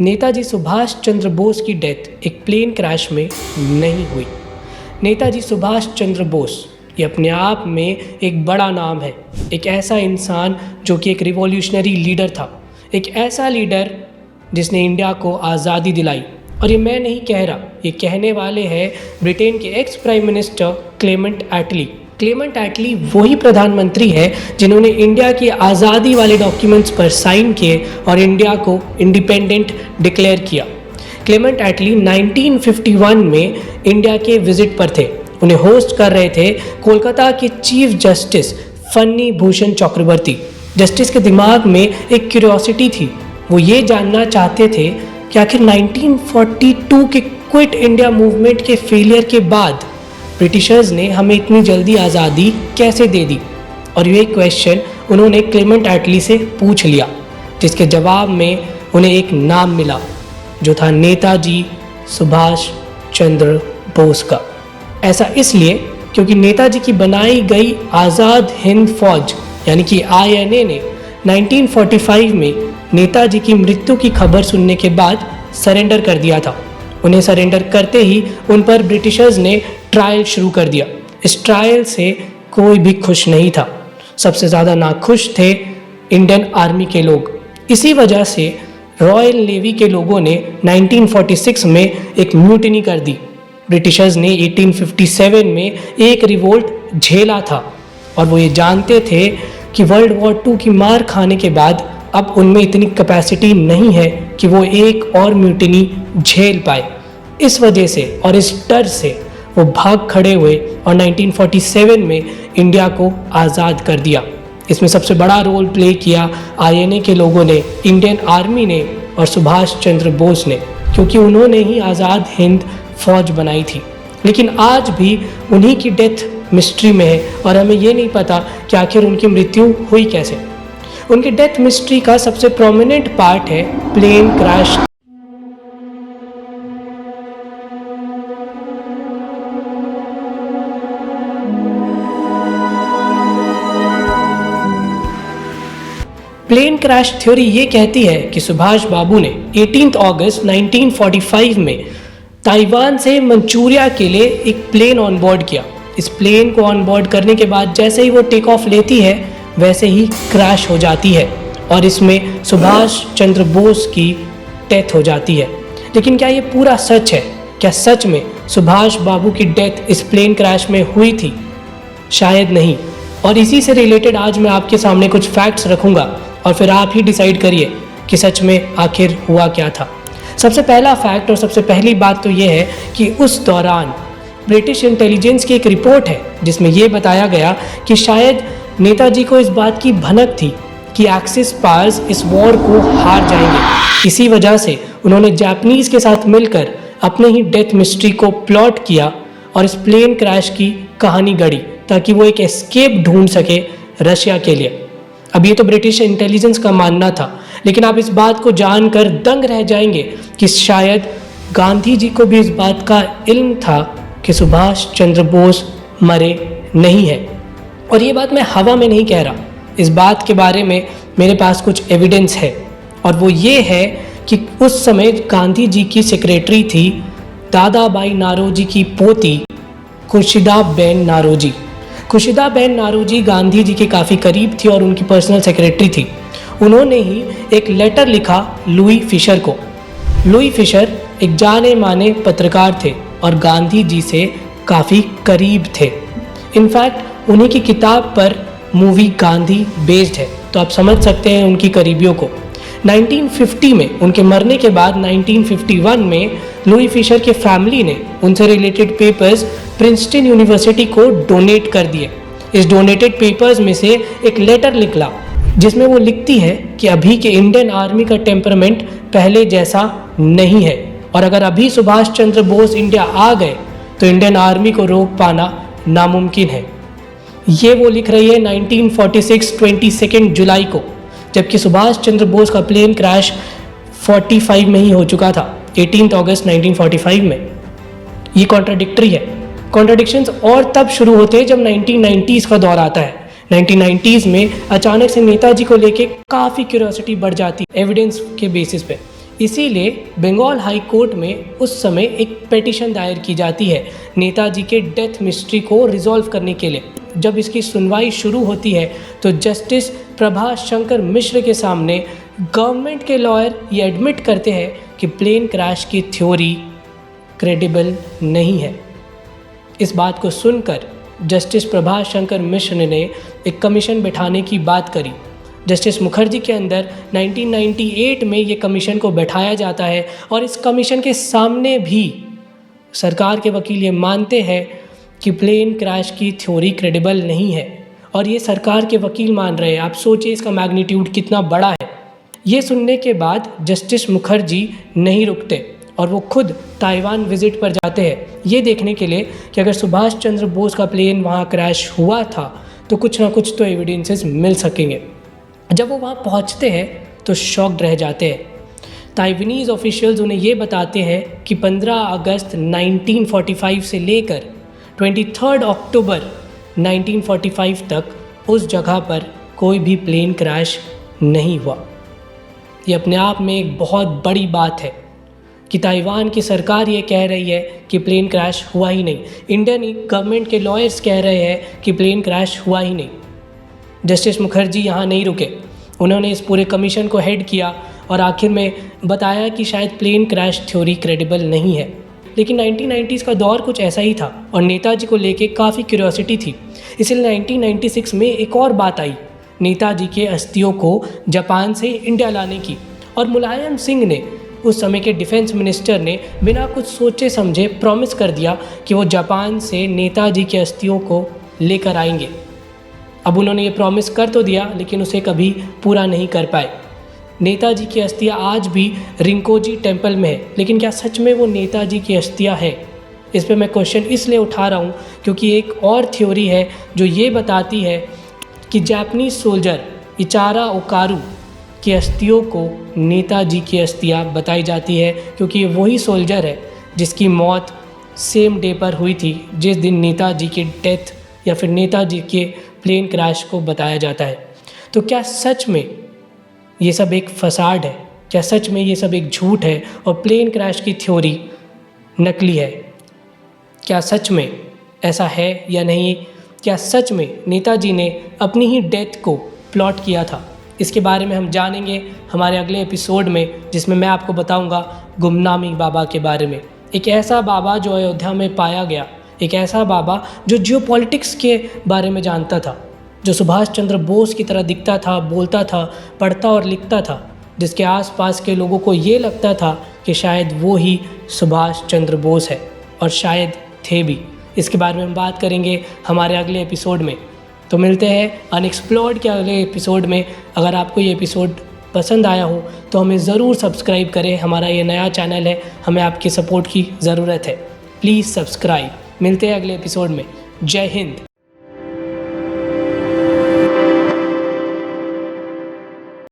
नेताजी सुभाष चंद्र बोस की डेथ एक plane crash में नहीं हुई। नेताजी सुभाष चंद्र बोस ये अपने आप में एक बड़ा नाम है। एक ऐसा इंसान जो कि एक रिवॉल्यूशनरी लीडर था, एक ऐसा लीडर जिसने इंडिया को आज़ादी दिलाई। और ये मैं नहीं कह रहा, ये कहने वाले हैं ब्रिटेन के एक्स प्राइम मिनिस्टर क्लेमेंट एटली। क्लेमेंट एटली वही प्रधानमंत्री है जिन्होंने इंडिया की आज़ादी वाले डॉक्यूमेंट्स पर साइन किए और इंडिया को इंडिपेंडेंट डिक्लेयर किया। क्लेमेंट एटली 1951 में इंडिया के विजिट पर थे। उन्हें होस्ट कर रहे थे कोलकाता के चीफ जस्टिस फन्नी भूषण चक्रवर्ती। जस्टिस के दिमाग में एक क्यूरियोसिटी थी, वो ये जानना चाहते थे कि आखिर 1942 के क्विट इंडिया मूवमेंट के फेलियर के बाद ब्रिटिशर्स ने हमें इतनी जल्दी आज़ादी कैसे दे दी। और ये क्वेश्चन उन्होंने क्लेमेंट एटली से पूछ लिया, जिसके जवाब में उन्हें एक नाम मिला जो था नेताजी सुभाष चंद्र बोस का। ऐसा इसलिए क्योंकि नेताजी की बनाई गई आज़ाद हिंद फौज यानी कि INA ने 1945 में नेताजी की मृत्यु की खबर सुनने के बाद सरेंडर कर दिया था। उन्हें सरेंडर करते ही उन पर ब्रिटिशर्स ने ट्रायल शुरू कर दिया। इस ट्रायल से कोई भी खुश नहीं था। सबसे ज़्यादा नाखुश थे इंडियन आर्मी के लोग। इसी वजह से रॉयल नेवी के लोगों ने 1946 में एक म्यूटिनी कर दी। ब्रिटिशर्स ने 1857 में एक रिवोल्ट झेला था और वो ये जानते थे कि वर्ल्ड वॉर 2 की मार खाने के बाद अब उनमें इतनी कैपेसिटी नहीं है कि वो एक और म्यूटिनी झेल पाए। इस वजह से और इस डर से वो भाग खड़े हुए और 1947 में इंडिया को आज़ाद कर दिया। इसमें सबसे बड़ा रोल प्ले किया INA के लोगों ने, इंडियन आर्मी ने और सुभाष चंद्र बोस ने, क्योंकि उन्होंने ही आज़ाद हिंद फौज बनाई थी। लेकिन आज भी उन्हीं की डेथ मिस्ट्री में है और हमें ये नहीं पता कि आखिर उनकी मृत्यु हुई कैसे। उनकी डेथ मिस्ट्री का सबसे प्रोमिनेंट पार्ट है plane crash. Plane crash theory ये कहती है कि सुभाष बाबू ने 18 अगस्त 1945 में ताइवान से मंचूरिया के लिए एक प्लेन ऑन बोर्ड किया। इस प्लेन को ऑन बोर्ड करने के बाद जैसे ही वो टेक ऑफ लेती है वैसे ही क्रैश हो जाती है और इसमें सुभाष चंद्र बोस की डेथ हो जाती है। लेकिन क्या ये पूरा सच है? क्या सच में सुभाष बाबू की डेथ इस प्लेन क्रैश में हुई थी? शायद नहीं। और इसी से रिलेटेड आज मैं आपके सामने कुछ फैक्ट्स रखूँगा और फिर आप ही डिसाइड करिए कि सच में आखिर हुआ क्या था। सबसे पहला फैक्ट और सबसे पहली बात तो ये है कि उस दौरान ब्रिटिश इंटेलिजेंस की एक रिपोर्ट है जिसमें ये बताया गया कि शायद नेताजी को इस बात की भनक थी कि एक्सिस पावर्स इस वॉर को हार जाएंगे। इसी वजह से उन्होंने जापानीज़ के साथ मिलकर अपने ही डेथ मिस्ट्री को प्लॉट किया और इस प्लेन क्रैश की कहानी गढ़ी ताकि वो एक एस्केप ढूंढ सके रशिया के लिए। अब ये तो ब्रिटिश इंटेलिजेंस का मानना था, लेकिन आप इस बात को जानकर दंग रह जाएंगे कि शायद गांधी जी को भी इस बात का इल्म था कि सुभाष चंद्र बोस मरे नहीं है। और ये बात मैं हवा में नहीं कह रहा, इस बात के बारे में मेरे पास कुछ एविडेंस है और वो ये है कि उस समय गांधी जी की सेक्रेटरी थी दादाबाई नारोजी की पोती खुर्शीदाबेन नारोजी। खुर्शीदाबेन नारोजी गांधी जी के काफ़ी करीब थी और उनकी पर्सनल सेक्रेटरी थी। उन्होंने ही एक लेटर लिखा लुई फिशर को। लुई फिशर एक जाने माने पत्रकार थे और गांधी जी से काफ़ी करीब थे। इनफैक्ट उन्हीं की किताब पर मूवी गांधी बेस्ड है, तो आप समझ सकते हैं उनकी करीबियों को। 1950 में उनके मरने के बाद 1951 में लुई फिशर के फैमिली ने उनसे रिलेटेड पेपर्स प्रिंसटन यूनिवर्सिटी को डोनेट कर दिए। इस डोनेटेड पेपर्स में से एक लेटर निकला जिसमें वो लिखती है कि अभी के इंडियन आर्मी का टेम्परामेंट पहले जैसा नहीं है और अगर अभी सुभाष चंद्र बोस इंडिया आ गए तो इंडियन आर्मी को रोक पाना नामुमकिन है। ये वो लिख रही है 1946 22 जुलाई को, जबकि सुभाष चंद्र बोस का प्लेन क्रैश 45 में ही हो चुका था, 18 अगस्त 1945 में। ये कॉन्ट्राडिक्टरी है। कॉन्ट्राडिक्शंस और तब शुरू होते हैं जब 1990s का दौर आता है। 1990s में अचानक से नेताजी को लेके काफ़ी क्यूरियोसिटी बढ़ जाती है एविडेंस के बेसिस पे। इसीलिए बंगाल हाई कोर्ट में उस समय एक पिटीशन दायर की जाती है नेताजी के डेथ मिस्ट्री को रिजॉल्व करने के लिए। जब इसकी सुनवाई शुरू होती है तो जस्टिस प्रभाष शंकर मिश्र के सामने गवर्नमेंट के लॉयर ये एडमिट करते हैं कि प्लेन क्रैश की थ्योरी क्रेडिबल नहीं है। इस बात को सुनकर जस्टिस प्रभाष शंकर मिश्र ने एक कमीशन बिठाने की बात करी। जस्टिस मुखर्जी के अंदर 1998 में ये कमीशन को बैठाया जाता है और इस कमीशन के सामने भी सरकार के वकील ये मानते हैं कि प्लेन क्रैश की थ्योरी क्रेडिबल नहीं है और ये सरकार के वकील मान रहे हैं। आप सोचिए इसका मैग्नीट्यूड कितना बड़ा है। ये सुनने के बाद जस्टिस मुखर्जी नहीं रुकते और वो खुद ताइवान विज़िट पर जाते हैं ये देखने के लिए कि अगर सुभाष चंद्र बोस का प्लेन वहाँ क्रैश हुआ था तो कुछ ना कुछ तो एविडेंसेस मिल सकेंगे। जब वो वहाँ पहुँचते हैं तो शॉक्ड रह जाते हैं। ताइवानीज़ ऑफिशियल्स उन्हें ये बताते हैं कि 15 अगस्त 1945 से लेकर 23 अक्टूबर 1945 तक उस जगह पर कोई भी प्लेन क्रैश नहीं हुआ। ये अपने आप में एक बहुत बड़ी बात है कि ताइवान की सरकार ये कह रही है कि प्लेन क्रैश हुआ ही नहीं। इंडियन गवर्नमेंट के लॉयर्स कह रहे हैं कि प्लेन क्रैश हुआ ही नहीं। जस्टिस मुखर्जी यहाँ नहीं रुके, उन्होंने इस पूरे कमीशन को हेड किया और आखिर में बताया कि शायद प्लेन क्रैश थ्योरी क्रेडिबल नहीं है। लेकिन 1990s का दौर कुछ ऐसा ही था और नेताजी को लेके काफ़ी क्यूरियोसिटी थी। इसलिए 1996 में एक और बात आई, नेताजी के अस्थियों को जापान से इंडिया लाने की। और मुलायम सिंह ने, उस समय के डिफेंस मिनिस्टर ने, बिना कुछ सोचे समझे प्रॉमिस कर दिया कि वो जापान से नेताजी के अस्थियों को लेकर आएंगे। अब उन्होंने ये प्रॉमिस कर तो दिया लेकिन उसे कभी पूरा नहीं कर पाए। नेताजी की अस्थियाँ आज भी रिंकोजी टेम्पल में है, लेकिन क्या सच में वो नेताजी की अस्थियाँ है? इस पे मैं क्वेश्चन इसलिए उठा रहा हूँ क्योंकि एक और थ्योरी है जो ये बताती है कि जापानीज सोल्जर इचारा ओकारू की अस्थियों को नेताजी की अस्थियाँ बताई जाती है, क्योंकि ये वही सोल्जर है जिसकी मौत सेम डे पर हुई थी जिस दिन नेताजी की डेथ या फिर नेताजी के प्लेन क्रैश को बताया जाता है। तो क्या सच में ये सब एक फसाड है? क्या सच में ये सब एक झूठ है और प्लेन क्रैश की थ्योरी नकली है? क्या सच में ऐसा है या नहीं? क्या सच में नेताजी ने अपनी ही डेथ को प्लॉट किया था? इसके बारे में हम जानेंगे हमारे अगले एपिसोड में, जिसमें मैं आपको बताऊंगा गुमनामी बाबा के बारे में। एक ऐसा बाबा जो अयोध्या में पाया गया, एक ऐसा बाबा जो जियोपॉलिटिक्स के बारे में जानता था, जो सुभाष चंद्र बोस की तरह दिखता था, बोलता था, पढ़ता और लिखता था, जिसके आसपास के लोगों को ये लगता था कि शायद वो ही सुभाष चंद्र बोस है, और शायद थे भी। इसके बारे में हम बात करेंगे हमारे अगले एपिसोड में। तो मिलते हैं अनएक्सप्लोर्ड के अगले एपिसोड में। अगर आपको ये एपिसोड पसंद आया हो तो हमें ज़रूर सब्सक्राइब करें। हमारा ये नया चैनल है, हमें आपकी सपोर्ट की ज़रूरत है। Please subscribe. मिलते हैं अगले एपिसोड में। जय हिंद।